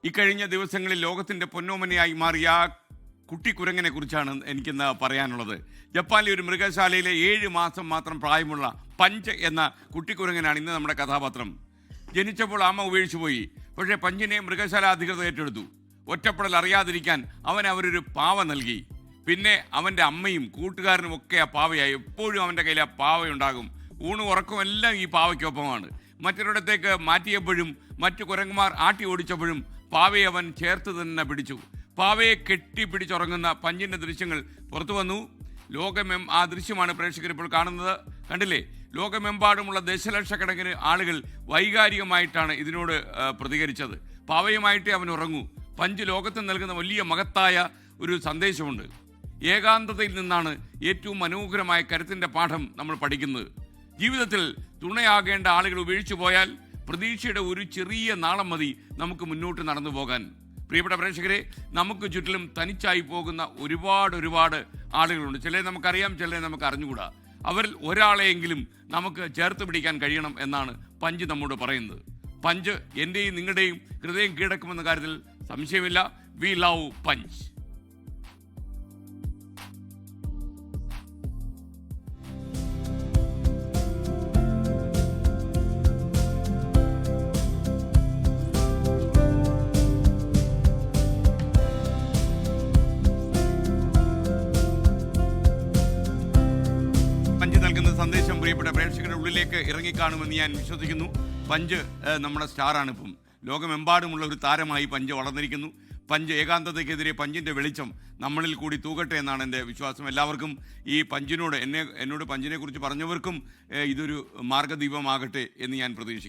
ഇക്കഴിഞ്ഞ ദിവസങ്ങളിൽ ലോകത്തിൻ്റെ പൊന്നോമനയായി മാറിയ ആ കുട്ടിക്കുരങ്ങനെ കുറിച്ചാണ് എനിക്കിന്ന് പറയാനുള്ളത്. ജപ്പാനിലെ ഒരു മൃഗശാലയിലെ 7 മാസം മാത്രം പ്രായമുള്ള പഞ്ച് എന്ന കുട്ടിക്കുരങ്ങനാണ് ഇന്ന് നമ്മുടെ കഥാപാത്രം. ജനിച്ചപ്പോൾ അമ്മ ഉപേക്ഷിച്ചു പോയി. പക്ഷേ പഞ്ചിനെ മൃഗശാല അധികൃതർ ഏറ്റെടുത്തു. ഒറ്റപ്പെടൽ അറിയാതിരിക്കാൻ അവരൊരു പാവ നൽകി. പിന്നെ അവൻ്റെ അമ്മയും കൂട്ടുകാരനും ഒക്കെ ആ പാവയായി. എപ്പോഴും അവൻ്റെ കയ്യിൽ ആ പാവയുണ്ടാകും. ഊണും ഉറക്കവും എല്ലാം ഈ പാവയ്ക്കൊപ്പമാണ്. മറ്റൊരിടത്തേക്ക് മാറ്റിയപ്പോഴും മറ്റു കുരങ്ങന്മാർ ആട്ടി ഓടിച്ചപ്പോഴും പാവയെ അവൻ ചേർത്ത് തന്നെ പിടിച്ചു. പാവയെ കെട്ടിപ്പിടിച്ചുറങ്ങുന്ന പഞ്ചിൻ്റെ ദൃശ്യങ്ങൾ പുറത്തു വന്നു. ആ ദൃശ്യമാണ് പ്രേക്ഷകർ ഇപ്പോൾ കാണുന്നത്. കണ്ടില്ലേ? ലോകമെമ്പാടുമുള്ള ദശലക്ഷക്കണക്കിന് ആളുകൾ വൈകാരികമായിട്ടാണ് ഇതിനോട് പ്രതികരിച്ചത്. പാവയുമായിട്ടേ അവൻ ഉറങ്ങൂ. പഞ്ച് ലോകത്തിന് നൽകുന്ന വലിയ മഹത്തായ ഒരു സന്ദേശമുണ്ട്. ഏകാന്തതയിൽ നിന്നാണ് ഏറ്റവും മനോഹരമായ കരുത്തിൻ്റെ പാഠം നമ്മൾ പഠിക്കുന്നത്. ജീവിതത്തിൽ തുണയാകേണ്ട ആളുകൾ ഉപേക്ഷിച്ചു പോയാൽ പ്രതീക്ഷയുടെ ഒരു ചെറിയ നാളം മതി നമുക്ക് മുന്നോട്ട് നടന്നു പോകാൻ. പ്രിയപ്പെട്ട പ്രേക്ഷകരെ, നമുക്ക് ചുറ്റിലും തനിച്ചായി പോകുന്ന ഒരുപാട് ആളുകളുണ്ട്. ചിലരെ നമുക്കറിയാം, ചിലരെ നമുക്ക് അറിഞ്ഞുകൂടാ. അവരിൽ ഒരാളെയെങ്കിലും നമുക്ക് ചേർത്ത് പിടിക്കാൻ കഴിയണം എന്നാണ് പഞ്ച് നമ്മോട് പറയുന്നത്. പഞ്ച് എൻ്റെയും നിങ്ങളുടെയും ഹൃദയം കീഴടക്കുമെന്ന കാര്യത്തിൽ സംശയമില്ല. We love punch. പഞ്ച് നൽകുന്ന സന്ദേശം പ്രിയപ്പെട്ട പ്രേക്ഷകരുടെ ഉള്ളിലേക്ക് ഇറങ്ങിക്കാണുമെന്ന് ഞാൻ വിശ്വസിക്കുന്നു. പഞ്ച് നമ്മുടെ സ്റ്റാറാണ്. ഇപ്പം ലോകമെമ്പാടുമുള്ള ഒരു താരമായി പഞ്ച് വളർന്നിരിക്കുന്നു. പഞ്ച് ഏകാന്തതയ്ക്കെതിരെ പഞ്ചിൻ്റെ വെളിച്ചം നമ്മളിൽ കൂടി തൂകട്ടെ എന്നാണ് എൻ്റെ വിശ്വാസം. എല്ലാവർക്കും ഈ പഞ്ചിനോട് എന്നോട് പഞ്ചിനെക്കുറിച്ച് പറഞ്ഞവർക്കും ഇതൊരു മാർഗ്ഗദീപമാകട്ടെ എന്ന് ഞാൻ പ്രതീക്ഷിക്കുന്നു.